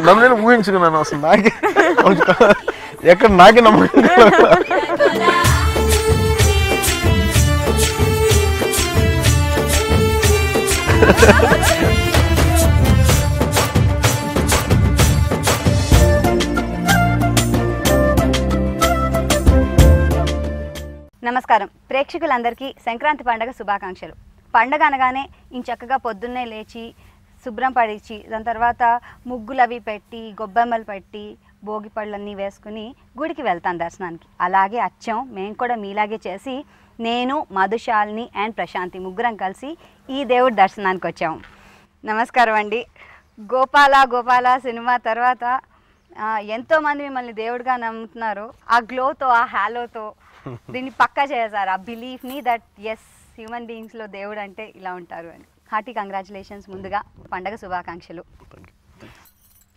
నన్ను నేను ఊహించుకున్నాను అసలు నాకే ఎక్కడ నాకే నమ్మకం. నమస్కారం ప్రేక్షకులందరికీ సంక్రాంతి పండుగ శుభాకాంక్షలు. పండగ అనగానే ఇంచక్కగా పొద్దున్నే లేచి శుభ్రం పడిచి దాని తర్వాత ముగ్గులు అవి పెట్టి గొబ్బెమ్మలు పెట్టి భోగి పళ్ళన్నీ వేసుకుని గుడికి వెళ్తాను దర్శనానికి. అలాగే అచ్చం మేము కూడా మీలాగే చేసి నేను మధుశాలిని అండ్ ప్రశాంతి ముగ్గురం కలిసి ఈ దేవుడి దర్శనానికి వచ్చాము. నమస్కారం అండి. గోపాల సినిమా తర్వాత ఎంతోమంది మిమ్మల్ని దేవుడిగా నమ్ముతున్నారు. ఆ గ్లోతో ఆ హ్యాలోతో దీన్ని పక్కా చేశారు ఆ బిలీఫ్ని దట్ ఎస్ హ్యూమన్ బీయింగ్స్లో దేవుడు అంటే ఇలా ఉంటారు అని. Hearty congratulations. ముందుగా పండగ శుభాకాంక్షలు.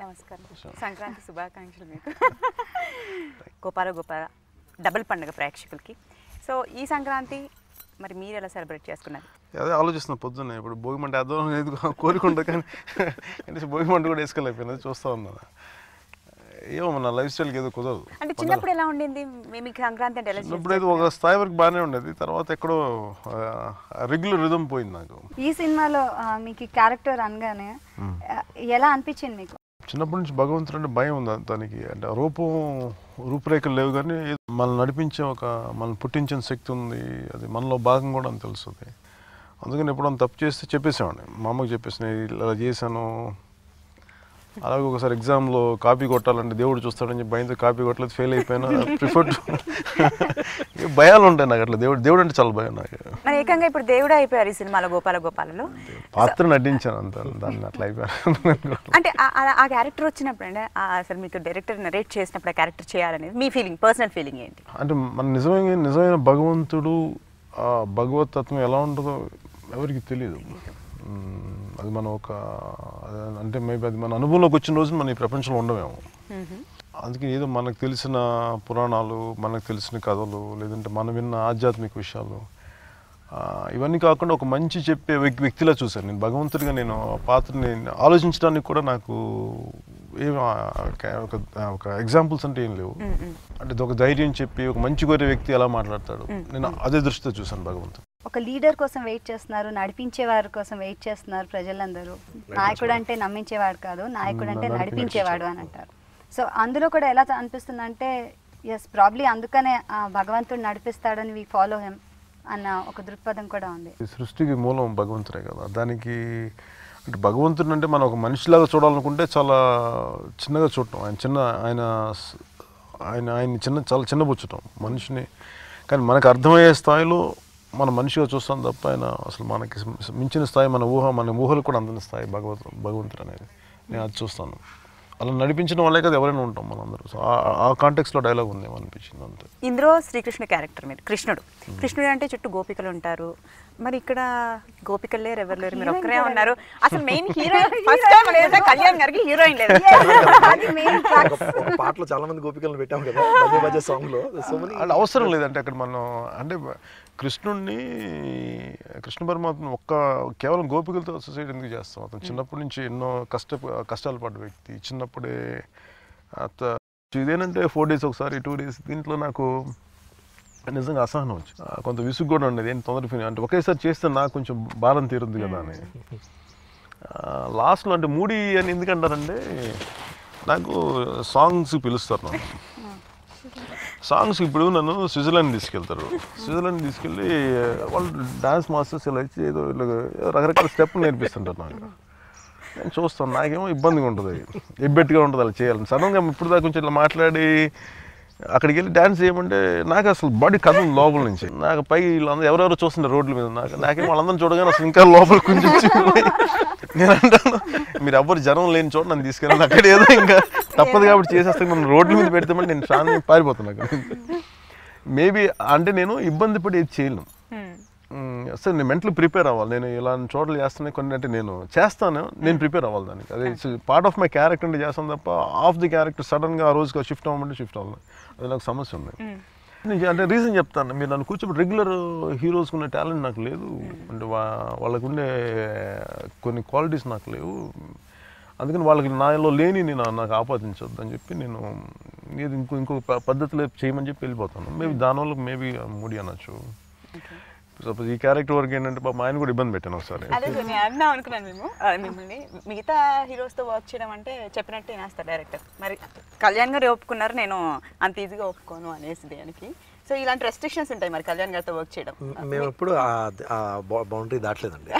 నమస్కారం, సంక్రాంతి శుభాకాంక్షలు మీకు. గోపాల డబుల్ పండుగ ప్రేక్షకులకి. సో ఈ సంక్రాంతి మరి మీరు ఎలా సెలబ్రేట్ చేసుకున్నారు? అదే ఆలోచిస్తున్నా పొద్దున్నే. ఇప్పుడు భోగి మంట వేద్దాం కోరుకుంటా కానీ భోగి మంట కూడా వేసుకోలేకపోయినది చూస్తూ ఉన్నాను. ఏమో నా లైఫ్ స్టైల్కి ఏదో కుదరదు. అంటే చిన్నప్పుడు ఎలా ఉండింది మీకు సంక్రాంతి అంటే? చిన్నప్పుడు అయితే ఒక స్థాయి వరకు బాగానే ఉండేది, తర్వాత ఎక్కడో రెగ్యులర్ రిథమ్ పోయింది నాకు. ఈ సినిమాలో మీకు క్యారెక్టర్ అనగానే ఎలా అనిపించింది మీకు? చిన్నప్పటి నుంచి భగవంతుడు అంటే భయం ఉంది దానికి. అంటే రూపురేఖలు లేవు కానీ మనల్ని నడిపించే మనల్ని పుట్టించిన శక్తి ఉంది, అది మనలో భాగం కూడా అని తెలుస్తుంది. అందుకని ఎప్పుడన్నా తప్పు చేస్తే చెప్పేసేవాడిని, మా అమ్మకి చెప్పేసి ఇలా చేశాను. అలాగే ఒకసారి ఎగ్జామ్లో కాపీ కొట్టాలంటే దేవుడు చూస్తాడని భయంతో కాపీ కొట్టలేదు, ఫెయిల్ అయిపోయినా. ప్రిఫర్ భయాలు ఉంటాయి నాకు అట్లా. దేవుడు అంటే చాలా భయం నాకు. మరి ఏకంగా ఇప్పుడు దేవుడు అయిపోయారు ఈ సినిమాలో గోపాలలో. పాత్ర నటించాను అంత, దాన్ని అట్లా అయిపోయాను. అంటే ఆ క్యారెక్టర్ వచ్చినప్పుడు అంటే అసలు మీకు డైరెక్టర్ నరేట్ చేసినప్పుడు ఆ క్యారెక్టర్ చేయాలనేది మీ ఫీలింగ్, పర్సనల్ ఫీలింగ్ ఏంటి? అంటే మన నిజమైన భగవంతుడు ఆ భగవతత్వం ఎలా ఉంటుందో ఎవరికి తెలియదు. అది మనం అంటే మేబీ అది మన అనుభవంలోకి వచ్చిన రోజు మనం ఈ ప్రపంచంలో ఉండమేమో. అందుకే ఏదో మనకు తెలిసిన పురాణాలు, మనకు తెలిసిన కథలు, లేదంటే మనం విన్న ఆధ్యాత్మిక విషయాలు, ఇవన్నీ కాకుండా ఒక మంచి చెప్పే వ్యక్తిలా చూశాను నేను భగవంతుడిగా. నేను పాత్రని ఆలోచించడానికి కూడా నాకు ఏం ఒక ఎగ్జాంపుల్స్ అంటే ఏం లేవు. అంటే ఒక ధైర్యం చెప్పి ఒక మంచి కోరే వ్యక్తి ఎలా మాట్లాడతాడు, నేను అదే దృష్టితో చూశాను భగవంతుడు. ఒక లీడర్ కోసం వెయిట్ చేస్తున్నారు, నడిపించే వారి కోసం వెయిట్ చేస్తున్నారు ప్రజలందరూ. నాయకుడు అంటే నమ్మించేవాడు కాదు, నాయకుడు అంటే నడిపించేవాడు అని అంటారు. సో అందులో కూడా ఎలా అనిపిస్తుంది అంటే ఎస్ ప్రాబ్లీ అందుకనే భగవంతుడు నడిపిస్తాడని వి ఫాలో హిమ్ అన్న ఒక దృక్పథం కూడా ఉంది. సృష్టికి మూలం భగవంతుడే కదా. దానికి అంటే భగవంతుడు అంటే మనం ఒక మనిషిలాగా చూడాలనుకుంటే చాలా చిన్నగా చూడటం, చాలా చిన్నబుచ్చటం మనిషిని. కానీ మనకు అర్థమయ్యే స్థాయిలో మన మనిషిగా చూస్తాం తప్ప ఆయన అసలు మనకి మించిన స్థాయి మన ఊహలు కూడా అందని స్థాయి భగవంతుడు అనేది నేను అది చూస్తాను. అలా నడిపించడం వల్లే కదా ఎవరైనా ఉంటాం మనందరూ. సో ఆ కాంటెక్స్లో డైలాగ్ ఉంది అనిపించింది అంతే. ఇందులో శ్రీకృష్ణ క్యారెక్టర్ మీరు కృష్ణుడు అంటే చుట్టూ గోపికలు ఉంటారు. మరి ఇక్కడ గోపికలు లేరు, ఎవరు లేరు, మీరు ఒక్కరే ఉన్నారు. అసలు మెయిన్ హీరోయిన్ ఫస్ట్ టైం లేదా కళ్యాణ్ గారికి హీరోయిన్ లేదు. పాటలో చాలా మంది గోపికలను పెట్టాం కదా బజే సాంగ్ లో. అంటే అవసరం లేదంటే అక్కడ మనం అంటే కృష్ణ పరమాత్మ కేవలం గోపికలతో అసోసియేట్ ఎందుకు చేస్తాం? అతను చిన్నప్పటి నుంచి ఎన్నో కష్టాలు పడ్డ వ్యక్తి. చిన్నప్పుడే ఇదేనంటే 4 days ఒకసారి 2 days దీంట్లో నాకు నిజంగా అసహనం వచ్చి కొంత విసుగు కూడా ఉండేది. ఏంటి తొందరగా అంటే ఒకేసారి చేస్తే నాకు కొంచెం భారం తీరుద్ది కదా అని. లాస్ట్లో అంటే మూడీ అని ఎందుకంటారంటే నాకు సాంగ్స్ పిలుస్తారు. నన్ను సాంగ్స్ ఇప్పుడు నన్ను స్విట్జర్లాండ్ తీసుకెళ్తారు. స్విట్జర్లాండ్ తీసుకెళ్ళి వాళ్ళు డాన్స్ మాస్టర్స్ ఇలా ఇచ్చి ఏదో రకరకాల స్టెప్పులు నేర్పిస్తుంటారు నాకు. నేను చూస్తాను, నాకేమో ఇబ్బందిగా ఉంటుంది, ఎబ్బెట్టుగా ఉంటుంది అలా చేయాలని. సడన్గా ఇప్పుడు దాకా కొంచెం ఇలా మాట్లాడి అక్కడికి వెళ్ళి డ్యాన్స్ చేయమంటే నాకు అసలు బాడీ కథం లోపల నుంచి. నాకు పై వీళ్ళందరూ ఎవరెవరో చూస్తుంటారు రోడ్ల మీద, నాకేమో వాళ్ళందరూ చూడగానే అసలు ఇంకా లోపల కొంచెం నేను అంటాను మీరు ఎవ్వరు జనం లేని చోట నన్ను తీసుకెళ్ళాను, అక్కడ ఏదో ఇంకా తప్పదు కాబట్టి చేసేస్తే మనం రోడ్ల మీద పెడతామంటే నేను చాలా పారిపోతున్నాను. మేబీ అంటే నేను ఇబ్బంది పడి ఏది చేయలేను. అసలు నేను మెంటల్ ప్రిపేర్ అవ్వాలి. నేను ఇలాంటి చోట్ల చేస్తున్నాయి కొన్ని అంటే నేను చేస్తాను, నేను ప్రిపేర్ అవ్వాలి దానికి. అదే పార్ట్ ఆఫ్ మై క్యారెక్టర్ అంటే చేస్తాను తప్ప ఆఫ్ ది క్యారెక్టర్ సడన్గా ఆ రోజుకి షిఫ్ట్ అవ్వమంటే షిఫ్ట్ అవ్వాలి. అది నాకు సమస్య ఉంది. అంటే రీజన్ చెప్తాను, మీరు నన్ను కూర్చోబెట్టి రెగ్యులర్ హీరోస్కి ఉన్న టాలెంట్ నాకు లేదు, అంటే వాళ్ళకు ఉండే కొన్ని క్వాలిటీస్ నాకు లేవు. అందుకని వాళ్ళకి నాలో లేని నేను నాకు ఆపాదించొద్దు అని చెప్పి నేను ఇది ఇంకో పద్ధతిలో చేయమని చెప్పి వెళ్ళిపోతాను. మేబీ దానివల్ల మేబీ మూడి అనొచ్చు. సపోజ్ ఈ క్యారెక్టర్ వరకు ఏంటంటే మా ఆయన కూడా ఇబ్బంది పెట్టాను ఒకసారి. అదే నేను అన్నా అనుకున్నాను మిమ్మల్ని మిగతా హీరోస్తో వర్క్ చేయడం అంటే చెప్పినట్టు వినేస్తారు డైరెక్టర్. మరి కళ్యాణ్ గారు ఒప్పుకున్నారు, నేను అంత ఈజీగా ఒప్పుకోను అనేసి దానికి. సో ఇలాంటి రెస్ట్రిక్షన్స్ ఉంటాయి మరి కళ్యాణ్ గారితో వర్క్ చేయడం. మేము ఎప్పుడు బౌండరీ దాటలేదండి.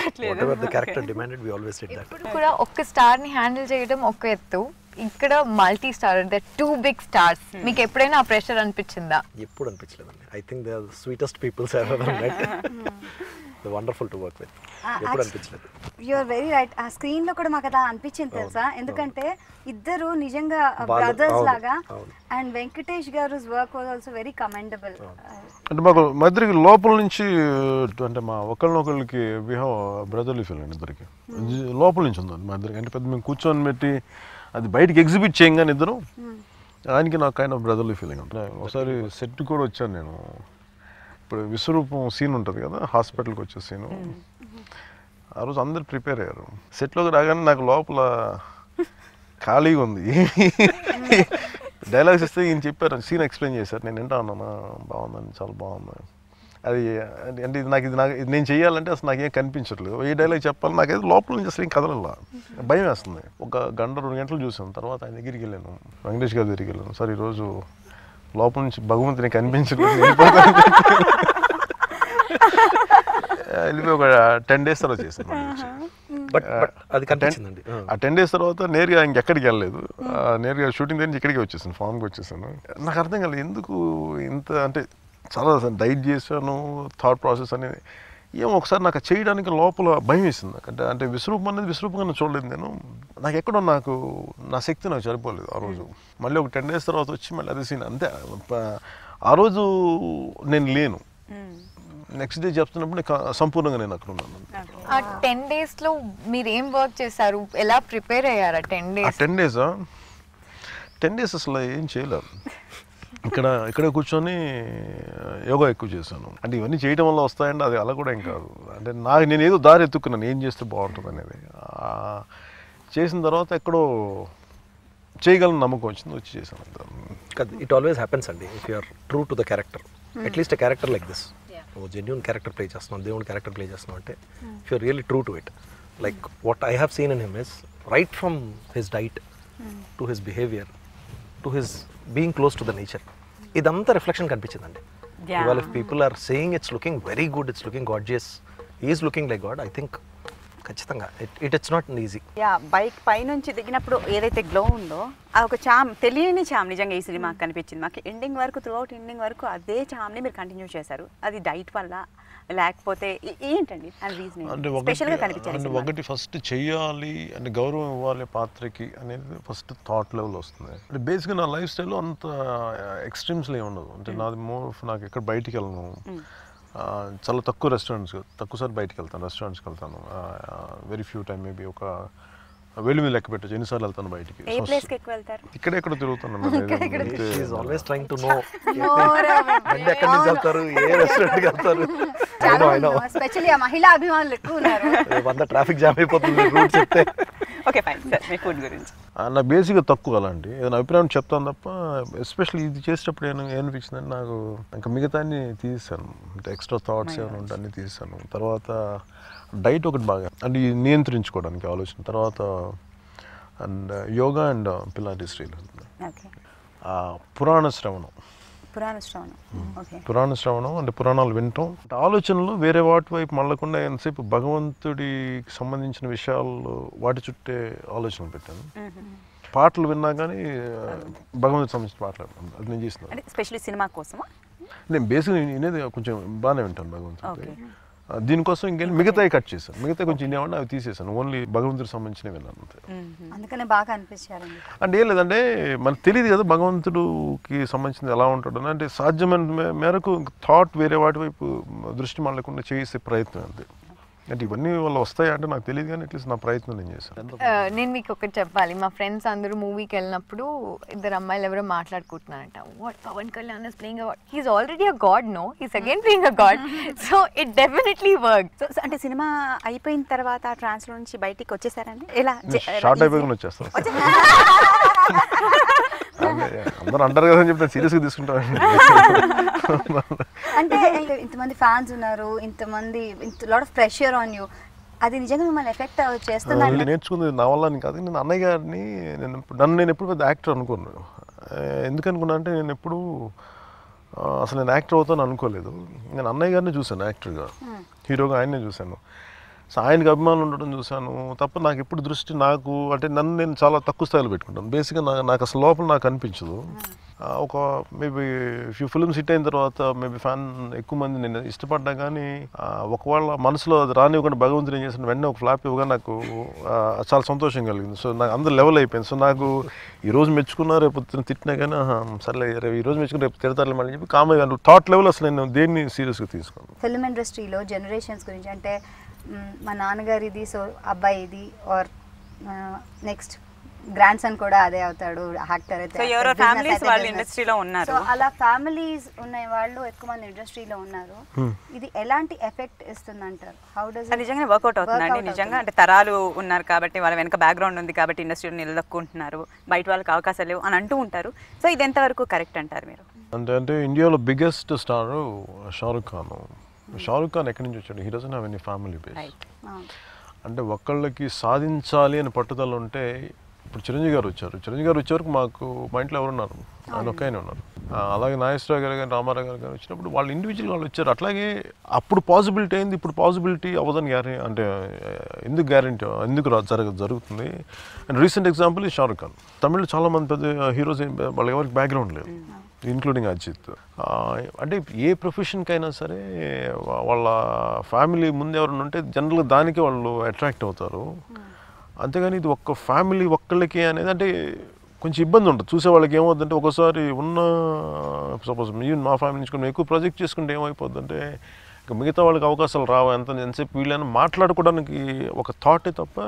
Character demanded we always did that. ఇప్పుడు కూడా ఒక్క స్టార్ ని హ్యాండిల్ చేయడం ఒక ఎత్తు, ఇక్కడ multi star the 2 big stars. మీకు ఎప్పుడైనా ఆ ప్రెషర్ అనిపించిందా? ఎప్పుడు అనిపించలేదండి. I think they are the sweetest peoples ever I met. They wonderful to work with. ఎప్పుడు అనిపించలేదు. You are very right. ఆ స్క్రీన్ లో కూడా మాకు అలా అనిపించింది తెలుసా, ఎందుకంటే ఇద్దరు నిజంగా బ్రదర్స్ లాగా. అండ్ వెంకటేష్ గారు work was also very commendable. అంటే మాకు మా ఇద్దరికి లోపల నుంచి అంటే మా ఒకళ్ళనొకళ్ళకి వి హావ్ బ్రదర్లీ ఫీలింగ్. ఇద్దరికి లోపల నుంచి ఉందండి మా ఇద్దరికి. అంటే పెద్ద మేము కూర్చొని పెట్టి అది బయటికి ఎగ్జిబిట్ చేయంగానే ఇద్దరు ఆయనకి నాకు కైండ్ ఆఫ్ బ్రదర్లీ ఫీలింగ్ ఉంటుంది. ఒకసారి సెట్ కూడా వచ్చాను నేను. ఇప్పుడు విశ్వరూపం సీన్ ఉంటుంది కదా, హాస్పిటల్కి వచ్చే సీను. ఆ రోజు అందరు ప్రిపేర్ అయ్యారు. సెట్లోకి రాగానే నాకు లోపల ఖాళీగా ఉంది. డైలాగ్స్ ఇస్తే ఈయన చెప్పారు, సీన్ ఎక్స్ప్లెయిన్ చేశారు. నేను వింటా ఉన్నాను, బాగుందని, చాలా బాగుంది. అది అంటే ఇది నేను చెయ్యాలంటే అసలు నాకేం కనిపించట్లేదు. ఏ డైలాగ్ చెప్పాలి నాకైతే లోపల నుంచి అసలు ఏం కదలలా, భయం వేస్తుంది. ఒక గంట 2 గంటలు చూసాను. తర్వాత ఆయన దగ్గరికి వెళ్ళాను, వెంకటేష్ గారి దగ్గరికి వెళ్ళాను. సార్ ఈరోజు లోపల నుంచి భగవంతుని కనిపించట్లేదు, వెళ్ళిపోయి ఒక 10 days తర్వాత చేశాను. బట్ అది కనిపించిందండి. ఆ 10 days తర్వాత నేరుగా ఇంకెక్కడికి వెళ్ళలేదు. నేరుగా షూటింగ్ దగ్గర నుంచి ఇక్కడికి వచ్చేసాను, ఫామ్కి వచ్చేసాను. నాకు అర్థం కాలేదు ఎందుకు ఇంత, అంటే చాలా డైట్ చేశాను, థాట్ ప్రాసెస్ అనేది ఏమో ఒకసారి నాకు చేయడానికి లోపల భయం వేసింది. అంటే విశ్వరూపం అనేది విశ్వరూపంగా చూడలేదు నేను. నాకు ఎక్కడో నా శక్తి నాకు సరిపోలేదు ఆ రోజు. మళ్ళీ ఒక 10 days తర్వాత వచ్చి మళ్ళీ అదే సీన్ అంతే. ఆ రోజు నేను లేను. నెక్స్ట్ డే చెప్తున్నప్పుడు సంపూర్ణంగా నేను అక్కడ ఉన్నాను. ఆ 10 days లో మీరు ఏం వర్క్ చేశారు, ఎలా ప్రిపేర్ అయ్యారా? 10 days 10 days అసలు ఏం చేయలేదు. ఇక్కడ కూర్చొని యోగా ఎక్కువ చేశాను. అంటే ఇవన్నీ చేయడం వల్ల వస్తాయండి, అది అలా కూడా ఏం కాదు. అంటే నేను ఏదో దారి ఎత్తుకున్నాను ఏం చేస్తే బాగుంటుంది అనేది. చేసిన తర్వాత ఎక్కడో చేయగలను నమ్మకం వచ్చింది, వచ్చి చేశాను. ఇట్ ఆల్వేస్ హ్యాపెన్స్ అండి if you are true to the character. At least a character like this, genuine character play చేస్తున్నాం, దేవుని క్యారెక్టర్ ప్లే చేస్తున్నాం అంటే if you are really true to it. Like what I have seen in him is right from his diet to his behaviour to his being close to the nature, ఇదంతా reflection కనిపించిందండి. ఇవాళ if people are saying it's looking very good, it's looking gorgeous, is looking like God, I think ఖచ్చితంగా it's not easy. Bike పైనుంచి దిగినప్పుడు ఏదైతే glow ఉందో అది ఒక చామ్, తెలియని చామ్ నిజంగా ఈ సినిమాకి కనిపించింది. మాకు ఎండింగ్ వరకు, త్రూ అవుట్ ఎండింగ్ వరకు అదే చామ్ని మీరు కంటిన్యూ చేశారు. అది డైట్ వల్ల లేకపోతే ఏంటండి స్పెషల్గా కనిపించింది? ఒకటి ఫస్ట్ చెయ్యాలి అంటే గౌరవం ఇవ్వాలి పాత్రకి అనేది ఫస్ట్ థాట్ లెవెల్ వస్తుంది. అంటే బేసిక్గా నా లైఫ్ స్టైల్లో అంత ఎక్స్ట్రీమ్స్లో ఏమి ఉండదు. అంటే నాది నాకు ఎక్కడ బయటికి వెళ్ళను, చాలా తక్కువ రెస్టారెంట్స్, తక్కువసారి బయటికి వెళ్తాను, రెస్టారెంట్స్కి వెళ్తాను. వెరీ ఫ్యూ టైం, మేబీ ఒక వెళ్ళి మీద లెక్క పెట్టచ్చు ఎన్నిసార్లు వెళ్తాను బయటికి. ఇక్కడే ఎక్కడ తిరుగుతాను. ఆల్వేస్ ట్రైయింగ్ టు నో ఎక్కడి నుంచి వెళ్తారు, ఏ రెస్టారెంట్కి వెళ్తారు. స్పెషల్లీ మహిళా అభిమానులు ఎక్కువ ఉన్నారు. వంద ట్రాఫిక్ జామ్ అయిపోతుంది రూట్ చెప్తే. ఓకే ఫైన్ సార్, మీ ఫుడ్ గురించి నాకు బేసిక్గా తక్కువ అలాంటి ఏదైనా అభిప్రాయం చెప్తాను తప్ప, ఎస్పెషల్లీ ఇది చేసేటప్పుడు ఏమనిపించిందంటే నాకు ఇంకా మిగతాన్ని తీసాను, అంటే ఎక్స్ట్రా థాట్స్ ఏమైనా ఉంటే అన్నీ తీసాను. తర్వాత డైట్ ఒకటి బాగా అంటే నియంత్రించుకోవడానికి ఆలోచన. తర్వాత అండ్ యోగా అండ్ పిలాటిస్ పురాణ శ్రవణం అంటే పురాణాలు వినటం, ఆలోచనలు వేరే వాటి వైపు మళ్ళకుండా ఎంతసేపు భగవంతుడికి సంబంధించిన విషయాలు వాటి చుట్టే ఆలోచనలు పెట్టాను. పాటలు విన్నా కానీ భగవంతుడికి సంబంధించిన పాటలు అది నేను చేస్తున్నాను. స్పెషల్లీ సినిమా కోసమా? నేను బేసిక్గా వినేది కొంచెం బాగానే వింటాను భగవంతుడి. దీనికోసం ఇంకేం మిగతాయి కట్ చేశాను, మిగతా కొంచెం ఇన్నేమన్నా అవి తీసేసాను, ఓన్లీ భగవంతుడికి సంబంధించినవి విన్నాను అంతే. అందుకనే బాగా అనిపించారండి. అంటే ఏం లేదంటే మనకు తెలియదు కదా భగవంతుడికి సంబంధించింది ఎలా ఉంటాడు అంటే సాధ్యమైన మేరకు థాట్ వేరే వాటి వైపు దృష్టి మళ్ళకుండా చేసే ప్రయత్నం అంతే. అంటే ఇవన్నీ వాళ్ళు వస్తాయా అంటే నాకు తెలియదు, కానీ అట్లీస్ట్ నా ప్రయత్నం నేను చేశాను. నేను మీకు ఒకటి చెప్పాలి, మా ఫ్రెండ్స్ అందరూ మూవీకి వెళ్ళినప్పుడు ఇద్దరు అమ్మాయిలు ఎవరో మాట్లాడుకుంటున్నారంట, what Pavan Kalyan is playing a god, he's already a god, no he's again playing a god, so it definitely work. So అంటే సినిమా అయిపోయిన తర్వాత ట్రాన్స్ లో నుంచి బయటికి వచ్చేసారండి? ఎలా షార్ట్ అయిపోయి వచ్చేస్తాను. అందరూ అంటారు కదా అని చెప్పి నేను సీరియస్గా తీసుకుంటాను. అంటే ఇంతమంది ఫ్యాన్స్ ఉన్నారు, ఇంతమంది lot of pressure on you, అది నిజంగా మిమ్మల్ని ఎఫెక్ట్ చేస్తుందండి? నేర్చుకుంది నా వల్ల అని కాదు. నేను అన్నయ్య గారిని నేను ఎప్పుడు పెద్ద యాక్టర్ అనుకున్నాను. ఎందుకు అనుకున్నా అంటే నేను ఎప్పుడు అసలు నేను యాక్టర్ అవుతాను అనుకోలేదు. నేను అన్నయ్య గారిని చూశాను యాక్టర్గా, హీరోగా ఆయన్నే చూశాను. సో ఆయనకి అభిమానులు ఉండడం చూశాను తప్ప నాకు ఎప్పుడు దృష్టి నాకు అంటే నన్ను నేను చాలా తక్కువ స్థాయిలో పెట్టుకుంటాను. బేసిక్గా నాకు అసలు లోపల నాకు అనిపించదు. ఒక మేబీ ఫ్యూ ఫిల్మ్స్ హిట్ అయిన తర్వాత మేబీ ఫ్యాన్ ఎక్కువ మంది నేను ఇష్టపడ్డా, కానీ ఒకవేళ మనసులో అది రానివ్వకుండా భగవంతుడు ఏం చేసిన వెంటనే ఒక ఫ్లాప్ ఇవ్వగా నాకు చాలా సంతోషం కలిగింది. సో నాకు అందరు లెవెల్ అయిపోయింది. సో నాకు ఈరోజు మెచ్చుకున్నా రేపు తిట్టినా కానీ సర్లే ఈరోజు మెచ్చుకుని రేపు తిడతారు మళ్ళీ చెప్పి కామగా థాట్ లెవెల్ అసలు నేను దేన్ని సీరియస్గా తీసుకోను. ఫిల్మ్ ఇండస్ట్రీలో జనరేషన్స్ గురించి అంటే మా నాన్నగారిది సో అబ్బాయి ఇది ఆర్ నెక్స్ట్ గ్రాండ్ సన్ కూడా అదే అవుతాడు యాక్టర్ అయితే, సో ఎవరో ఫ్యామిలీస్ వాళ్ళు ఇండస్ట్రీలో ఉన్నారు. సో అలా ఫ్యామిలీస్ ఉన్న వాళ్ళు ఎక్కువ మంది ఇండస్ట్రీలో ఉన్నారు. ఇది ఎలాంటి ఎఫెక్ట్ ఇస్తుంది అంటారు? హౌ డస్ నిజంగా వర్కౌట్ అవుతుందండి? నిజంగా అంటే తరాలు ఉన్నారు కాబట్టి వాళ్ళ వెనక బ్యాక్గ్రౌండ్ ఉంది కాబట్టి ఇండస్ట్రీలో నిలదొక్కుంటున్నారు, బయట వాళ్ళకి అవకాశాలు లేవు అని అంటూ ఉంటారు. సో ఇది ఎంతవరకు కరెక్ట్ అంటారు మీరు? అంటే ఇండియాలో బిగ్గెస్ట్ స్టార్ షారుఖ్ ఖాన్. షారుఖ్ ఖాన్ ఎక్కడి నుంచి వచ్చాడు? He doesn't have any family base. అంటే ఒక్కళ్ళకి సాధించాలి అని పట్టుదల ఉంటే, ఇప్పుడు చిరంజీవి గారు వచ్చారు. చిరంజీవి గారు వచ్చే వరకు మాకు మా ఇంట్లో ఎవరున్నారు? ఆయన ఒక్కనే ఉన్నారు. అలాగే నాగేశ్వరరావు గారు కానీ రామారావు గారు కానీ వచ్చినప్పుడు వాళ్ళు ఇండివిజువల్ వాళ్ళు వచ్చారు. అట్లాగే అప్పుడు పాసిబిలిటీ అయింది, ఇప్పుడు పాసిబిలిటీ అవ్వదని అంటే ఎందుకు గ్యారెంటీ ఎందుకు జరుగుతుంది? అండ్ రీసెంట్ ఎగ్జాంపుల్ ఈ షారుఖ్ ఖాన్. తమిళ్లో చాలామంది పెద్ద హీరోస్ వాళ్ళకి ఎవరికి బ్యాక్గ్రౌండ్ లేదు, ఇంక్లూడింగ్ అజిత్. అంటే ఏ ప్రొఫెషన్కైనా సరే వాళ్ళ ఫ్యామిలీ ముందు ఎవరైనా ఉంటే జనరల్గా దానికి వాళ్ళు అట్రాక్ట్ అవుతారు. అంతేగాని ఇది ఒక్క ఫ్యామిలీ ఒక్కళ్ళకి అనేది అంటే కొంచెం ఇబ్బంది ఉంటుంది. చూసే వాళ్ళకి ఏమవుతుందంటే ఒకసారి ఉన్న సపోజ్ మా ఫ్యామిలీ నుంచి కొన్ని ఎక్కువ ప్రాజెక్ట్ చేసుకుంటే ఏమైపోద్దంటే ఇంకా మిగతా వాళ్ళకి అవకాశాలు రావు. ఎంతసేపు వీళ్ళని మాట్లాడుకోవడానికి ఒక థాటే తప్ప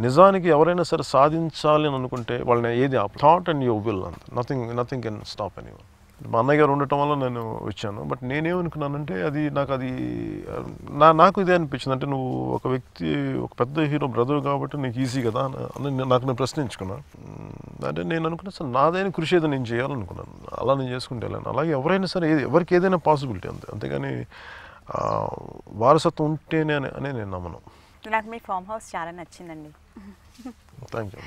నిజానికి ఎవరైనా సరే సాధించాలి అని అనుకుంటే వాళ్ళని ఏది థాట్ అండ్ యువర్ విల్ అంత నథింగ్ కెన్ స్టాప్ ఎనీవన్. మా అన్నయ్య గారు ఉండటం వల్ల నేను వచ్చాను. బట్ నేనేమనుకున్నానంటే నాకు ఇదే అనిపించింది. అంటే నువ్వు ఒక వ్యక్తి ఒక పెద్ద హీరో బ్రదర్ కాబట్టి నీకు ఈజీ కదా అని నాకు నేను ప్రశ్నించుకున్నాను. అంటే నేను అనుకున్నా సార్ నాదైనా కృషి ఏదో నేను చేయాలనుకున్నాను, అలా నేను చేసుకుంటే వెళ్ళాను. అలాగే ఎవరైనా సరే ఎవరికి ఏదైనా పాసిబిలిటీ అంతేగాని వారసత్వం ఉంటేనే అని నేను నమ్మను. నాకు మీ ఫామ్ హౌస్ చాలా నచ్చిందండి. Thank you.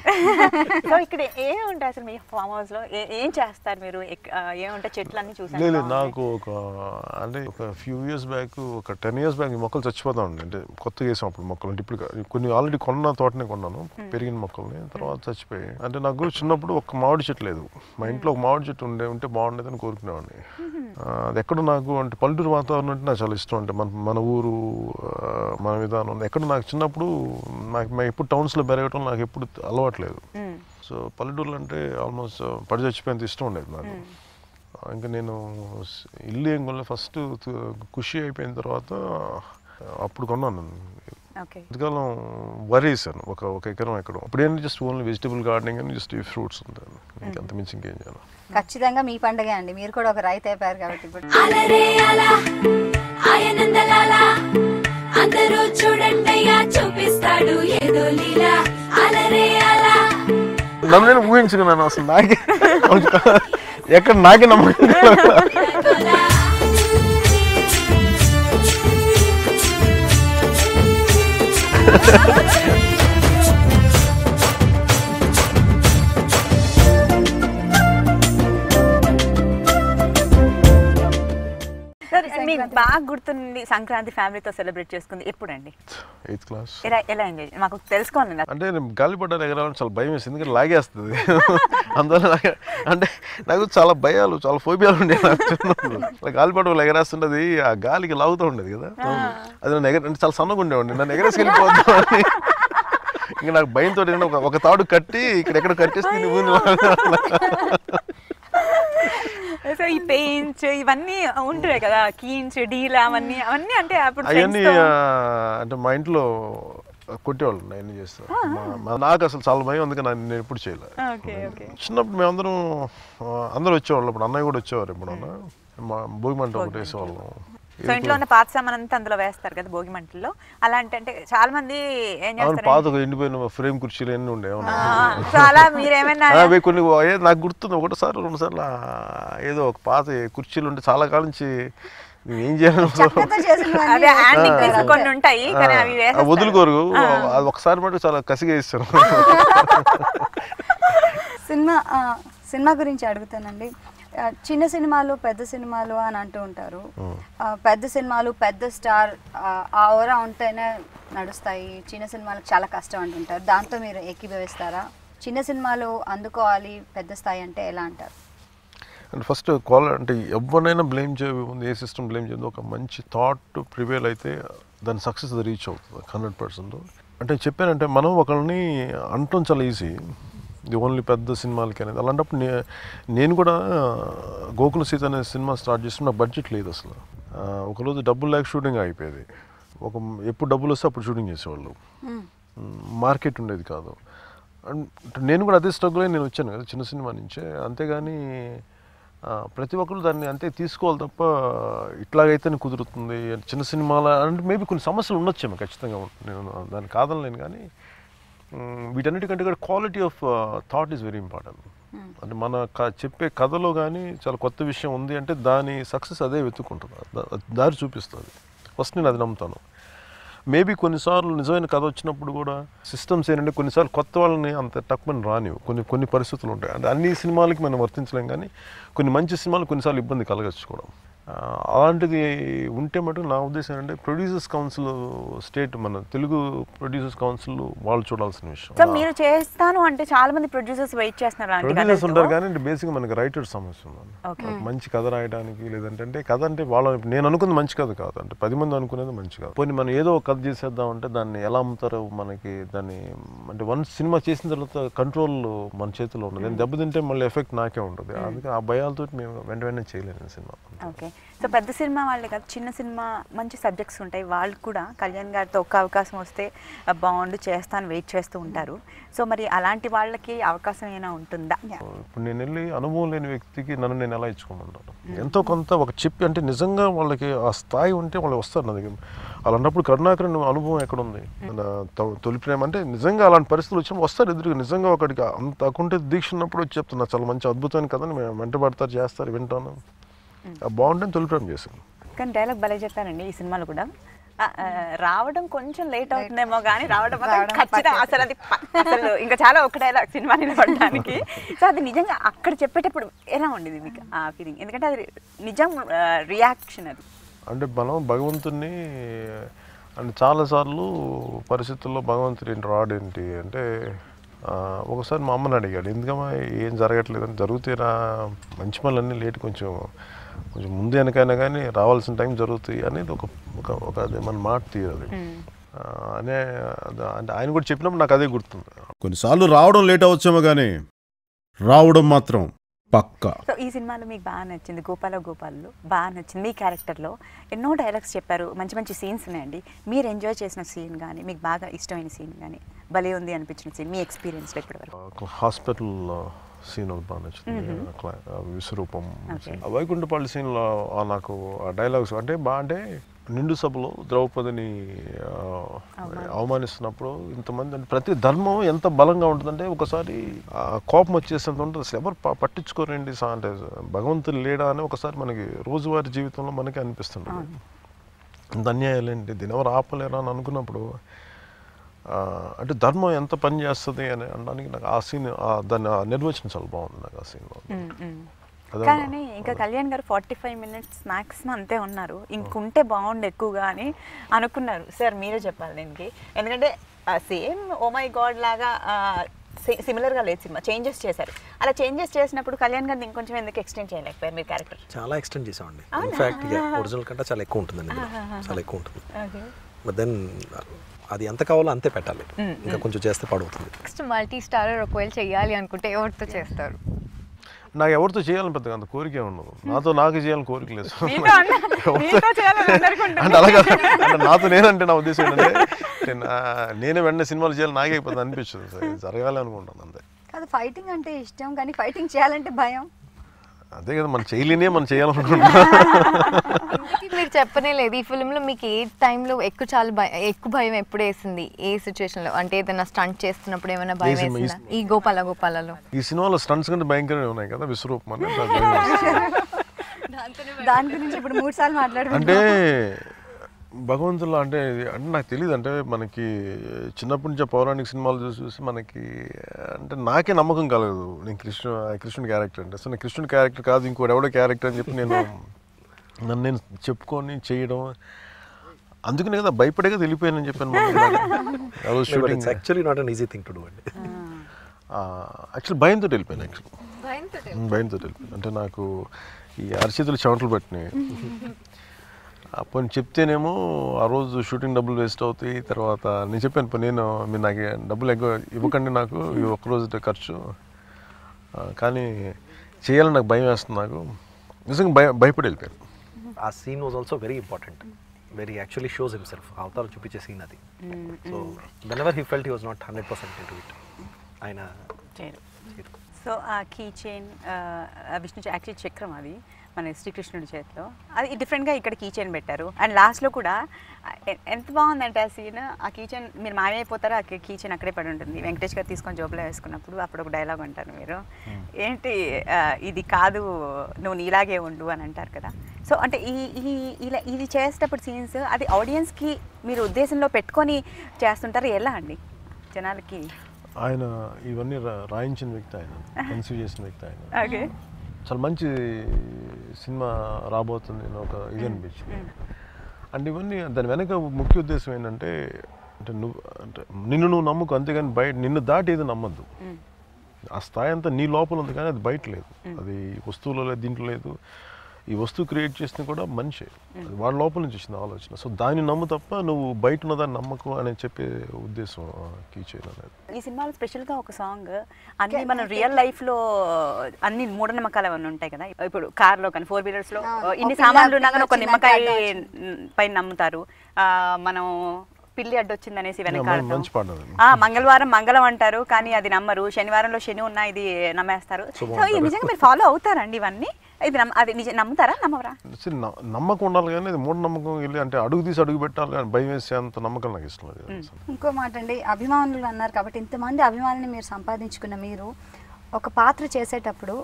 సో ఇక్కడ ఏముంటాయి అసలు మీ ఫామ్ హౌస్ లో? ఏం చేస్తారు మీరు? ఏముంటాయి? చెట్లు అన్ని చూసాను. లేదు నాకు ఒక ఫ్యూ ఇయర్స్ బ్యాక్, ఒక 10 years బ్యాక్ ఈ మొక్కలు చచ్చిపోతా ఉండే. అంటే కొత్తగా వేసాం అప్పుడు మొక్కలు. అంటే ఇప్పుడు కొన్ని ఆల్రెడీ తోటనే కొన్నాను పెరిగిన మొక్కల్ని, తర్వాత చచ్చిపోయాయి. అంటే నాకు చిన్నప్పుడు ఒక మామిడి చెట్టు లేదు. మా ఇంట్లో ఒక మామిడి చెట్టు ఉంటే బాగుండేది అని కోరుకునేవాడిని. అది ఎక్కడ నాకు అంటే పల్లెటూరు వాతావరణం అంటే నాకు చాలా ఇష్టం. అంటే మన ఊరు మన విధానం ఎక్కడ నాకు చిన్నప్పుడు నాకు ఎప్పుడు టౌన్స్లో పెరగటం నాకు ఎప్పుడు అలవాట్లేదు. సో పల్లెటూరులు అంటే ఆల్మోస్ట్ పడి చచ్చిపోయేంత ఇష్టం ఉండేది నాకు. ఇంకా నేను ఇల్లు ఏం కొనలే, ఫస్ట్ ఖుషి అయిపోయిన తర్వాత అప్పుడు కొన్నాను. ఇంతకాలం వరి వేసాను ఒక ఎకరం ఎక్కడ. అప్పుడేంటి జస్ట్ ఓన్లీ వెజిటబుల్ గార్డెనింగ్ అని జస్ట్ ఈ ఫ్రూట్స్ ఉంటాను, ఇంకంత మించి ఇంకేం చేయాలి. ఖచ్చితంగా మీ పండుగ అండి, మీరు కూడా ఒక రైతు అయిపోయారు కాబట్టి ఇప్పుడు అందరూ చూడండియా చూపిస్తాడు ఏదో లీలా అలరే అలా. నన్ను నేను ఊహించుకున్నాను అసలు నాకే ఎక్కడ నాకే నమ్మకం. మీకు బాగా గుర్తుంది సంక్రాంతి ఫ్యామిలీతో సెలబ్రేట్ చేసుకుంది ఎప్పుడండి? 8th class. ఎలా ఎంజాయ్ మాకు తెలుసుకోవాలి. అంటే గాలిపటాలు ఎగరాలని చాలా భయం వేసింది, ఎందుకంటే లాగేస్తుంది. అందువల్ల అంటే నాకు చాలా భయాలు, చాలా ఫోబియాలు ఉండేవి నాకు చిన్నప్పుడు. గాలిపటాలు ఎగరేస్తుండేది, ఆ గాలికి లాగుతూ ఉండేది కదా, అది నన్ను అంటే చాలా సన్నగా ఉండేవాడిని. నన్ను ఎగరేసుకెళ్ళిపోద్దాం అని ఇంకా నాకు భయంతో ఒక తాడు కట్టి ఎక్కడ కట్టేసి సో ఈ పెయిన్స్ ఇవన్నీ ఉంటాయి కదా, కీన్స్ డీలా అవన్నీ అంటే అప్పుడు అవన్నీ అంటే మా ఇంట్లో కొట్టేవాళ్ళు నేను చేస్తాను. నాకు అసలు చాలా భయం, అందుకే నేను ఎప్పుడు చేయలేదు. చిన్నప్పుడు మేమందరం అందరూ వచ్చేవాళ్ళు, ఇప్పుడు అన్నయ్య కూడా వచ్చేవారు. ఎప్పుడన్నా మా భోగి మంట ఒకటి వేసేవాళ్ళం. సో ఇంట్లో ఉన్న పాత సామాన్ అంతా అందులో వేస్తారు కదా భోగి మంటల్లో. అలాంటి అంటే చాలా మంది ఏం చేస్తారు, పాత ఎండిపోయిన ఫ్రేమ్ కుర్చీలు ఎన్ని ఉండే సో అలా మీరేమైనా కొన్ని నాకు గుర్తుంది, ఒకటిసారి 2 సార్లు ఏదో ఒక పాత కుర్చీలు ఉంటే చాలా కాలం నుంచి ఏం చేయాలి కొన్ని ఉంటాయి కానీ అవి వదులుకోరు. అది ఒకసారి మటు చాలా కసిగా ఇస్తాను. సినిమా గురించి అడుగుతానండి. చిన్న సినిమాలు పెద్ద సినిమాలు అని అంటూ ఉంటారు. పెద్ద సినిమాలు పెద్ద స్టార్ ఆ ఓరా ఉంటేనే నడుస్తాయి, చిన్న సినిమాలకు చాలా కష్టం అంటుంటారు. దాంతో మీరు ఏకీభవిస్తారా? చిన్న సినిమాలు అందుకోవాలి పెద్ద స్థాయి అంటే ఎలా అంటారు? అంటే ఫస్ట్ అంటే ఎవరినైనా బ్లేమ్ చేయముందు, ఏ సిస్టమ్ బ్లేమ్ చేయదు, ఒక మంచి థాట్ ప్రివేల్ అయితే దాని సక్సెస్ రీచ్ అవుతుంది 100%. అంటే చెప్పానంటే మనం ఒకరిని అంటం చాలా ఈజీ, ఇది ఓన్లీ పెద్ద సినిమాలకి అనేది. అలాంటప్పుడు నేను కూడా గోకుల సీత అనే సినిమా స్టార్ట్ చేసిన నాకు బడ్జెట్ లేదు అసలు. ఒకరోజు డబ్బులు లేక షూటింగ్ అయిపోయేది. ఎప్పుడు డబ్బులు వస్తే అప్పుడు షూటింగ్ చేసేవాళ్ళు, మార్కెట్ ఉండేది కాదు. నేను కూడా అదే స్ట్రగుల్ నేను వచ్చాను కదా చిన్న సినిమా నుంచే. అంతేగాని ప్రతి ఒక్కరు దాన్ని అంతే తీసుకోవాలి తప్ప ఇట్లాగైతే కుదురుతుంది చిన్న సినిమాల అంటే మేబీ కొన్ని సమస్యలు ఉండొచ్చేమో ఖచ్చితంగా. నేను దాన్ని కాదనలేను, కానీ వీటన్నిటికంటే కూడా quality of thought is very important. అంటే మన చెప్పే కథలో కానీ చాలా కొత్త విషయం ఉంది అంటే దాని సక్సెస్ అదే వెతుక్కుంటుంది, దారి చూపిస్తుంది. ఫస్ట్ నేను అది నమ్ముతాను. మేబీ కొన్నిసార్లు నిజమైన కథ వచ్చినప్పుడు కూడా సిస్టమ్స్ ఏంటంటే కొన్నిసార్లు కొత్త వాళ్ళని అంత తక్కువని రానివి, కొన్ని పరిస్థితులు ఉంటాయి. అంటే అన్ని సినిమాలకి మనం వర్తించలేం, కానీ కొన్ని మంచి సినిమాలు కొన్నిసార్లు ఇబ్బంది కలగచ్చు కూడా. అలాంటిది ఉంటే మటుకు నా ఉద్దేశం ఏంటంటే ప్రొడ్యూసర్స్ కౌన్సిల్ స్టేట్, మన తెలుగు ప్రొడ్యూసర్స్ కౌన్సిల్ వాళ్ళు చూడాల్సిన విషయం. సో మీరు చేస్తాను అంటే చాలా మంది ప్రొడ్యూసర్స్ వెయిట్ చేస్తున్నారు. ప్రొడ్యూసర్స్ ఉంటారు కానీ బేసిక్గా మనకి రైటర్ సమస్య ఉంది. మంచి కథ రాయడానికి లేదంటే కథ అంటే వాళ్ళ నేను అనుకున్నది మంచి కథ కాదు, అంటే 10 మంది అనుకునేది మంచి కథ. పోనీ మనం ఏదో ఒక కథ చేసేద్దామంటే దాన్ని ఎలా అమ్ముతారో మనకి దాన్ని అంటే వన్ సినిమా చేసిన తర్వాత కంట్రోల్ మన చేతిలో ఉండదు. నేను దెబ్బతింటే మళ్ళీ ఎఫెక్ట్ నాకే ఉంటుంది. అందుకే ఆ భయాలతో మేము వెంటనే చేయలేను సినిమా. ఓకే, సో పెద్ద సినిమా వాళ్ళే కాదు, చిన్న సినిమా మంచి సబ్జెక్ట్స్ ఉంటాయి, వాళ్ళు కూడా కళ్యాణ్ గారితో ఒక్క అవకాశం వస్తే బాగుండు చేస్తాను వెయిట్ చేస్తూ ఉంటారు. సో మరి అలాంటి వాళ్ళకి అవకాశం ఏమైనా ఉంటుందా? ఇప్పుడు నేను వెళ్ళి అనుభవం లేని వ్యక్తికి నన్ను నేను ఎలా ఇచ్చుకోమంటాను? ఎంతో కొంత ఒక చెప్పి అంటే నిజంగా వాళ్ళకి ఆ స్థాయి ఉంటే వాళ్ళు వస్తారు నా దగ్గర. అలాంటప్పుడు కరుణాకరన్ అనుభవం ఎక్కడుంది? తొలి ప్రేమ అంటే నిజంగా అలాంటి పరిస్థితులు వచ్చినప్పుడు వస్తారు ఎదురుగా. నిజంగా ఒకటికి అంత అకుంటే దీక్ష ఉన్నప్పుడు వచ్చి చెప్తున్నా చాలా మంచి అద్భుతమైన కథని వెంటబడతారు, చేస్తారు, వింటాను, బాగుంటుంది, తొలి ప్రేమ చేశాను. కానీ డైలాగ్ భలే చెప్పానండి ఈ సినిమాలో కూడా. రావడం కొంచెం లేట్ అవుతుందేమో కానీ రావడం ఖచ్చితంగా అసలు అది అసలు ఇంకా చాలా ఒక డైలాగ్ సినిమా నిలబడడానికి. సో అది నిజంగా అక్కడ చెప్పేటప్పుడు ఎలా ఉండేది మీకు ఆ ఫీలింగ్? ఎందుకంటే అది నిజం రియాక్షన్. అది అంటే మనం భగవంతుడిని అంటే చాలాసార్లు పరిస్థితుల్లో భగవంతుడు ఏంటి రాడేంటి అంటే ఒకసారి మా అమ్మని అడిగాడు, ఎందుకమ్మా ఏం జరగట్లేదని. జరుగుతాయిరా మంచి పనులన్నీ లేట్, కొంచెం ముందు వెనకైనా కానీ రావాల్సిన టైం జరుగుతాయి అనేది ఒక అదే మన మాట తీయాలి అనే. అంటే ఆయన కూడా చెప్పినప్పుడు నాకు అదే గుర్తుంది. కొన్నిసార్లు రావడం లేట్ అవచ్చేమో కానీ రావడం మాత్రం పక్కా. సో ఈ సినిమాలో మీకు బాగా నచ్చింది గోపాల్లో బాగా నచ్చింది మీ క్యారెక్టర్లో. ఎన్నో డైలాగ్స్ చెప్పారు, మంచి మంచి సీన్స్ ఉన్నాయండి. మీరు ఎంజాయ్ చేసిన సీన్ కానీ మీకు బాగా ఇష్టమైన సీన్ కానీ భలే ఉంది అనిపించిన సీన్ మీ ఎక్స్పీరియన్స్లో ఇప్పటివరకు? హాస్పిటల్ సీన్ ఒకటి బాగా నచ్చింది, విశ్వరూపం. వైకుంఠపల్లి సీన్లో నాకు ఆ డైలాగ్స్ అంటే అంటే నిండు సభలో ద్రౌపదిని అవమానిస్తున్నప్పుడు ఇంతమంది అంటే ప్రతి ధర్మం ఎంత బలంగా ఉంటుందంటే ఒకసారి కోపం వచ్చేసేంత ఉంటుంది. అసలు ఎవరు పట్టించుకోరండి అంటే భగవంతుడు లేడా అని ఒకసారి మనకి రోజువారీ జీవితంలో మనకి అనిపిస్తుంటుంది. ఇంత అన్యాయాలేంటి, దీని ఎవరు ఆపలేరా అని అనుకున్నప్పుడు అంటే ధర్మం ఎంత పని చేస్తుంది అని అనడానికి నాకు ఆ సీన్ దాన్ని నిర్వచనం చాలా బాగుంది నాకు ఆ సీన్లో. కానీ ఇంకా కళ్యాణ్ గారు 45 minutes మ్యాక్సిమం అంతే ఉన్నారు, ఇంకుంటే బాగుండు ఎక్కువగా అని అనుకున్నారు. సార్ మీరే చెప్పాలి దీనికి, ఎందుకంటే సేమ్ ఓ మై గాడ్ లాగా సిమిలర్గా లేదు సినిమా, చేంజెస్ చేశారు. అలా చేంజెస్ చేసినప్పుడు కళ్యాణ్ గారిని ఇంకొంచెం ఎందుకు ఎక్స్టెండ్ చేయలేకపోయారు మీరు క్యారెక్టర్? చాలా ఎక్స్టెండ్ చేసామండి. ఇన్ఫాక్ట్ ఒరిజినల్ కంటే చాలా ఎక్కువ ఉంటుందండి, చాలా ఎక్కువ ఉంటుంది. బట్ దెన్ అది ఎంత కావాలో అంతే పెట్టాలి, ఇంకా కొంచెం చేస్తే పడుతుంది. నెక్స్ట్ మల్టీ స్టారర్ ఒకవేళ చెయ్యాలి అనుకుంటే ఎవరితో చేస్తారు? నాకు ఎవరితో చేయాలని పెద్దగా అంత కోరికే ఉండదు, నాకు చేయాలని కోరిక లేదు. అంటే అలాగే అంటే నాతో నేనంటే నా ఉద్దేశం ఏంటంటే నేనే వెంటనే సినిమాలు చేయాలి నాకే అయిపోతుంది అనిపించదు, జరగాలి అనుకుంటాను అంతే. కాదు ఫైటింగ్ అంటే ఇష్టం కానీ ఫైటింగ్ చేయాలంటే భయం. అదే కదా మనం చేయలేనే మనం చేయాలనుకుంటున్నాం. మీరు చెప్పనే లేదు ఈ ఫిల్మ్ లో మీకు ఏ టైంలో ఎక్కువ భయం ఎప్పుడు వేసింది, ఏ సిచ్యువేషన్ లో? అంటే ఏదైనా స్టంట్ చేస్తున్నప్పుడు ఏమైనా భయం వేసిందా? ఈ గోపాలలో ఈ సినిమాలో స్టంట్స్ కంటే భయంకరంగా ఉన్నాయి కదా, విశ్వరూపం అని దాని గురించి ఇప్పుడు 3 సార్లు మాట్లాడుకుంటాం. అంటే భగవంతుల్లో అంటే నాకు తెలియదు, అంటే మనకి చిన్నప్పటి నుంచి పౌరాణిక సినిమాలు చూసి మనకి అంటే నాకే నమ్మకం కలగదు నేను కృష్ణుడి క్యారెక్టర్ అంటే. సో నేను కృష్ణుడి క్యారెక్టర్ కాదు ఇంకోటి ఎవడో క్యారెక్టర్ అని చెప్పి నన్ను నేను చెప్పుకొని చేయడం, అందుకనే కదా భయపడే కదా వెళ్ళిపోయానని చెప్పాను. Actually not an easy thing to do అండి. యాక్చువల్లీ భయంతో వెళ్ళిపోయాను, భయంతో వెళ్ళిపోయాను. అంటే నాకు ఈ అరచేతులు చెమటలు పట్టినాయి. అప్పుడు చెప్తేనేమో ఆ రోజు షూటింగ్ డబ్బులు వేస్ట్ అవుతాయి, తర్వాత నేను చెప్పాను మీరు నాకు డబ్బులు ఎక్కువ ఇవ్వకండి, నాకు ఈ ఒక్కరోజు ఖర్చు, కానీ చేయాలని నాకు భయం వేస్తుంది, నాకు నిజంగా భయపడి వెళ్ళిపోయాను. ఆ scene was also very important, very actually shows himself. అవతారం చూపించే సీన్ అది. So whenever he felt he was not 100% into it. ఆయన సో ఆ కీ చైన్ విష్ణు యాక్చువల్లీ చక్రం అది మన శ్రీకృష్ణుడి చేతిలో, అది డిఫరెంట్గా ఇక్కడ కీ చైన్ పెట్టారు. అండ్ లాస్ట్లో కూడా ఎంత బాగుందంటే ఆ సీన్, ఆ కీ చైన్ మీరు మాయమైపోతారో ఆ కీ చైన్ అక్కడే పడి ఉంటుంది. వెంకటేష్ గారు తీసుకొని జోబులో వేసుకున్నప్పుడు అప్పుడు ఒక డైలాగ్ అంటారు మీరు, ఏంటి ఇది కాదు నువ్వు నీలాగే ఉండు అని అంటారు కదా. సో అంటే ఇది చేసేటప్పుడు సీన్స్ అది ఆడియన్స్కి మీరు ఉద్దేశంలో పెట్టుకొని చేస్తుంటారు ఎలా అండి జనాలకి? ఆయన ఇవన్నీ రాయించిన వ్యక్తి, ఆయన కన్సీవ్ చేసిన వ్యక్తి ఆయన. ఓకే, చాలా మంచి సినిమా రాబోతుంది ఒక ఇది అనిపించింది. అంటే ఇవన్నీ దాని వెనక ముఖ్య ఉద్దేశం ఏంటంటే నిన్ను నువ్వు నమ్ముకు, అంతేగాని బయట నిన్ను దాటి ఏది నమ్మద్దు. ఆ స్థాయి అంతా నీ లోపల ఉంది కానీ అది బయట లేదు, అది వస్తువులో లేదు, దీంట్లో లేదు. ఈ వస్తువు క్రియేట్ చేసిన కూడా మనిషి, వాళ్ళ లోపల నుంచి వచ్చింది ఆలోచన. సో దాన్ని నమ్ము తప్ప నువ్వు బయట ఉన్నదాన్ని నమ్మకు అని చెప్పే ఉద్దేశం కీ చైన్ అనేది. ఈ సినిమాలో స్పెషల్గా ఒక సాంగ్ అన్ని మనం రియల్ లైఫ్లో అన్ని మూఢనమ్మకాలు అవన్నీ ఉంటాయి కదా. ఇప్పుడు కార్లో కానీ 4 వీలర్స్లో ఇన్ని సామాన్లు ఉన్నా కానీ ఒక నిమ్మకాయ పైన నమ్ముతారు. మనం పిల్లి అడ్డొచ్చింది అనేసి వెనకాల మంగళవారం మంగళం అంటారు కానీ అది నమ్మరు, శనివారంలో శని ఉన్నా ఇది నమ్మేస్తారు. సో నిజంగా మీరు ఫాలో అవుతారండి ఇవన్నీ? ఇది అది నమ్ముతారా నమ్మవరా? నమ్మకం ఉండాలి కానీ అది మూఢనమ్మకం వెళ్ళి అంటే అడుగు తీసి అడుగు పెట్టాలి కానీ భయం వేసే అంత నమ్మకం నాకు ఇష్టం లేదు. ఇంకో మాట అండి, అభిమానులు అన్నారు కాబట్టి ఇంతమంది అభిమానులని మీరు సంపాదించుకున్న మీరు ఒక పాత్ర చేసేటప్పుడు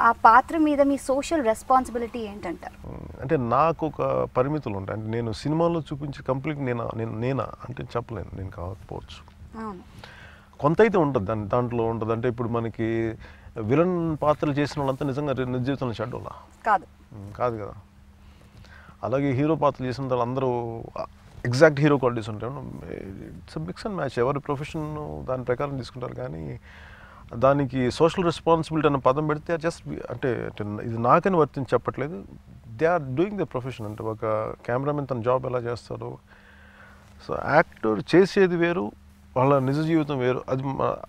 ఆ పాత్ర మీద మీ సోషల్ రెస్పాన్సిబిలిటీ ఏంటంటారు? అంటే నాకు ఒక పరిమితులు ఉంటాయి. అంటే నేను సినిమాలో చూపించే కంప్లీట్ నేనా అంటే చెప్పలేను, నేను కాకపోవచ్చు. కొంత అయితే ఉంటుంది దాంట్లో ఉంటుంది. అంటే ఇప్పుడు మనకి విలన్ పాత్రలు చేసిన వాళ్ళంతా నిజంగా నిజ జీవితంలో చెడ్డోళ్ళ కాదు కదా. అలాగే హీరో పాత్రలు చేసిన వాళ్ళు అందరూ ఎగ్జాక్ట్ హీరో క్వాలిటీస్ ఉంటాయి. ఇట్స్ మిక్స్ అండ్ మ్యాచ్, ఎవరి ప్రొఫెషన్ దాని ప్రకారం తీసుకుంటారు. కానీ దానికి సోషల్ రెస్పాన్సిబిలిటీ అనే పదం పెడితే జస్ట్ అంటే ఇది నాకని వర్తించి చెప్పట్లేదు, they are doing the profession. అంటే ఒక కెమెరామెన్ తన జాబ్ ఎలా చేస్తారో, సో యాక్టర్ చేసేది వేరు, వాళ్ళ నిజ జీవితం వేరు. అది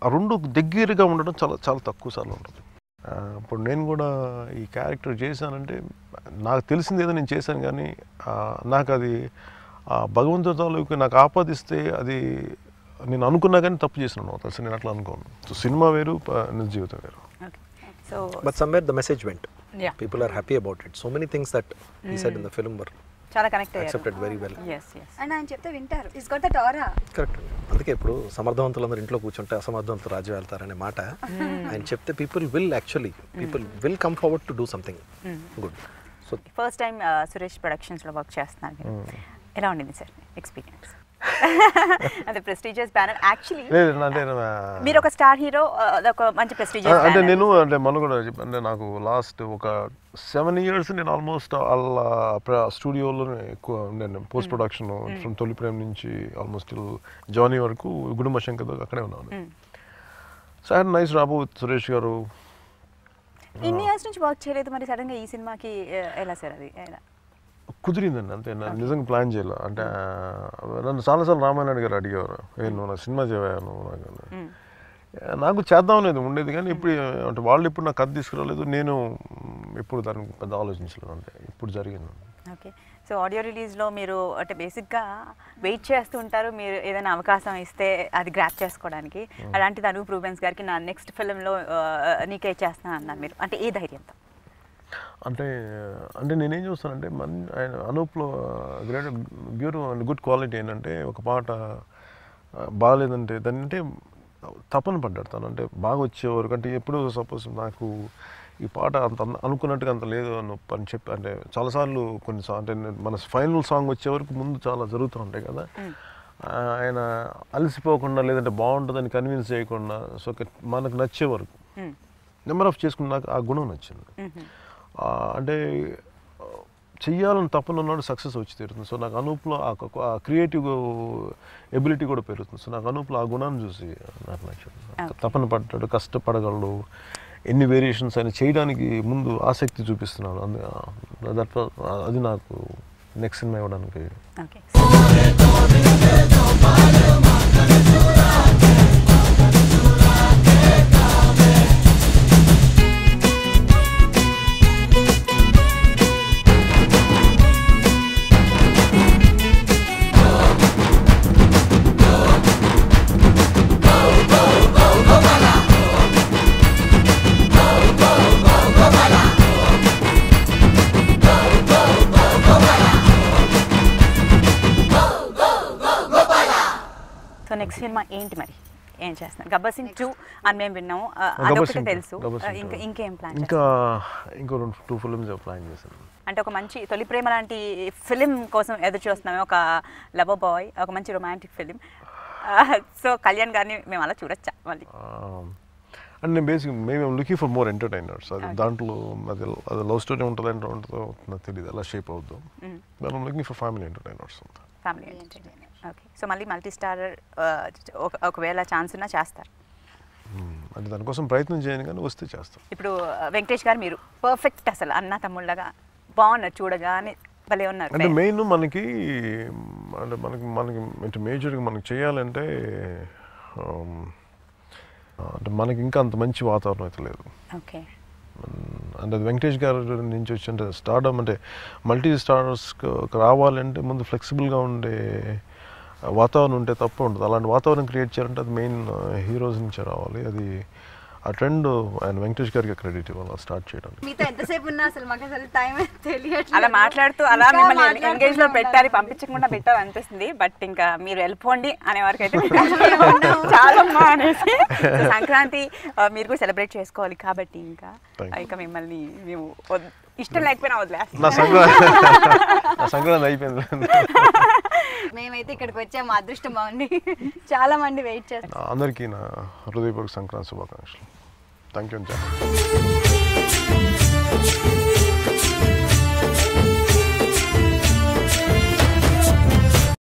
ఆ రెండు దగ్గరగా ఉండడం చాలా చాలా తక్కువ సార్లు ఉంటుంది. ఇప్పుడు నేను కూడా ఈ క్యారెక్టర్ చేశానంటే నాకు తెలిసింది ఏదో నేను చేశాను, కానీ నాకు అది భగవంతుడి తాలూకు నాకు ఆపాదిస్తే అది నేను అనుకున్నా కానీ తప్పు చేసినాను అసలు, నేను అట్లా అనుకోను. సో సినిమా వేరు, నిజ జీవితం వేరు. But somewhere the message went. Yeah. People are happy about it. So many things that he said in the film were చాలా connect accepted very well. Yes. And ఆయన చెప్తే వింటారు. Is got that aura. Correct. అందుకే ఇప్పుడు సమర్థవంతులందరూ ఇంట్లో కూర్చుంటే అసమర్థవంతులు రాజ్యం వెళ్తారనే మాట ఆయన చెప్తే people will come forward to do something good. So first time Suresh ప్రొడక్షన్స్లో వర్క్ చేస్తున్నాను, ఎలా ఉండింది సార్ ఎక్స్పీరియన్స్? అంటే ప్రెస్టీజియస్ బ్యానర్ యాక్చువల్లీ మీరు ఒక స్టార్ హీరో, ఒక మంచి ప్రెస్టీజియస్ అంటే నేను అంటే మనం కూడా అంటే నాకు లాస్ట్ ఒక 7 years నేను ఆల్మోస్ట్ వాళ్ళ స్టూడియోలోనే ఎక్కువ ఉండాను. పోస్ట్ ప్రొడక్షన్ ఫ్రమ్ తొలి ప్రేమ నుంచి ఆల్మోస్ట్ జానీ వరకు గుడుంబ శంకర్ అక్కడే ఉన్నాను. సో ఐ హాడ్ నైస్ రాబో విత్ సురేష్ గారు. ఇన్ని ఇయర్స్ నుంచి వర్క్ చేయలేదు, మరి సడన్గా ఈ సినిమాకి ఎలా సార్? అది ఎలా కుదిరిందండి అంతే, నిజంగా ప్లాన్ చేయాలి. అంటే నన్ను చాలాసార్లు రామానాయుడు గారు అడిగేవారు, నువ్వు నాకు సినిమా చేయవా నువ్వు నాకు. నాకు చేద్దాం అనేది ఉండేది, కానీ ఇప్పుడు అంటే వాళ్ళు ఇప్పుడు నాకు కథ తీసుకురాలేదు, నేను ఇప్పుడు దానికి పెద్ద ఆలోచించలేదు, అంటే ఇప్పుడు జరిగింది. ఓకే. సో ఆడియో రిలీజ్లో మీరు అంటే బేసిక్గా వెయిట్ చేస్తూ ఉంటారు, మీరు ఏదైనా అవకాశం ఇస్తే అది గ్రాప్ చేసుకోవడానికి. అలాంటిది అనూప్ రూబెన్స్ గారికి నా నెక్స్ట్ ఫిల్మ్లో నీకే చేస్తాను అన్నారు మీరు, అంటే ఏ ధైర్యంతో? అంటే నేనేం చూస్తానంటే ఆయన అనూప్లో గ్రేట్ గుడ్ క్వాలిటీ ఏంటంటే, ఒక పాట బాగాలేదంటే దాన్ని అంటే తపన పడ్డాడు తను, అంటే బాగా వచ్చేవారు. అంటే ఎప్పుడు సపోజ్ నాకు ఈ పాట అంత అనుకున్నట్టుగా అంత లేదు అని చెప్పి, అంటే చాలాసార్లు అంటే మన ఫైనల్ సాంగ్ వచ్చే వరకు ముందు చాలా జరుగుతూ ఉంటాయి కదా, ఆయన అలసిపోకుండా లేదంటే బాగుంటుందని కన్విన్స్ చేయకుండా, సో మనకు నచ్చే వరకు నెంబర్ ఆఫ్ చేసుకుని నాకు ఆ గుణం నచ్చింది. అంటే చెయ్యాలని తప్పన ఉన్నాడు, సక్సెస్ వచ్చి తీరుతుంది. సో నాకు అనూప్లో ఆ క్రియేటివ్ ఎబిలిటీ కూడా పెరుగుతుంది. సో నాకు అనూప్లో ఆ గుణాన్ని చూసి నాకు నచ్చింది. తపన పడ్డాడు, కష్టపడగలడు, ఎన్ని వేరియేషన్స్ అయినా చేయడానికి ముందు ఆసక్తి చూపిస్తున్నాడు. అది నాకు నెక్స్ట్ సినిమా ఇవ్వడానికి. సో నెక్స్ట్ సినిమా ఏంటి మరి, ఏం చేస్తున్నారు? గబ్బర్ సింగ్ 2 అని మేము విన్నాము, అదొకటి తెలుసు. ఇంకేం ప్లాన్? ఇంకో 2 ఫిల్మ్స్ ప్లాన్ చేశాను. అంటే ఒక మంచి తొలి ప్రేమ లాంటి ఫిలిం కోసం ఎదురు చూస్తున్నాము, ఒక లవర్ బాయ్, ఒక మంచి రొమాంటిక్ ఫిలిం. సో కళ్యాణ్ గారిని మేము అలా చూడొచ్చా మళ్ళీ? అండ్ నేను బేసిక్ మేము లుకింగ్ ఫర్ మోర్ ఎంటర్టైనర్స్. అది దాంట్లో అది లవ్ స్టోరీ ఉంటుందో నాకు తెలియదు, ఎలా షేప్ అవుద్దాం. దాని looking for family entertainers. Family entertainer. Okay. So మళ్ళీ మల్టీ స్టార్ ఒకవేళ ఛాన్స్ ఉన్నా చేస్తారు? అంటే దానికోసం ప్రయత్నం చేయను, కానీ వస్తే చేస్తాం. ఇప్పుడు వెంకటేష్ గారు మీరు పర్ఫెక్ట్ అసలు అన్న తమ్ముళ్ళగా బాగున్నారు, చూడగానే భలే ఉన్నారు. అంటే మెయిన్ మనకి అంటే మేజర్గా మనకి చేయాలంటే అంటే మనకి ఇంకా అంత మంచి వాతావరణం అయితే లేదు. ఓకే. అంటే వెంకటేష్ గారి నుంచి వచ్చి అంటే స్టార్డమ్ అంటే మల్టీ స్టార్స్కి రావాలంటే ముందు ఫ్లెక్సిబుల్గా ఉండే వాతావరణం ఉంటే తప్ప ఉండదు. అలాంటి వాతావరణం క్రియేట్ చేయాలంటే అది మెయిన్ హీరోస్ నుంచే రావాలి. అది ఆ ట్రెండ్ ఆయన వెంకటేష్ గారికి క్రెడిట్ ఇవ్వాలి స్టార్ట్ చేయడానికి. మీతో ఎంతసేపు ఉన్నా అసలు మాకు అసలు టైం తెలియట్లేదు. అలా మాట్లాడుతూ అలా మిమ్మల్ని ఎంగేజ్లో పెట్టాలి, పంపించకుండా పెట్టాలి అనిపిస్తుంది. బట్ ఇంకా మీరు వెళ్ళిపోండి అనే వరకు అయితే చాలా అనేసి సంక్రాంతి మీరు కూడా సెలబ్రేట్ చేసుకోవాలి కాబట్టి ఇంకా మిమ్మల్ని మేము ఇష్టం లేకపోయినా వదిలేస్తాం. నా సంక్రాంతి అయిపోయింది. మేమైతే ఇక్కడికి వచ్చాము, మా అదృష్టం బాగుంది. చాలా మంది వెయిట్ చేస్తారు. అందరికీ నా హృదయపూర్వక సంక్రాంతి శుభాకాంక్షలు. Thank you.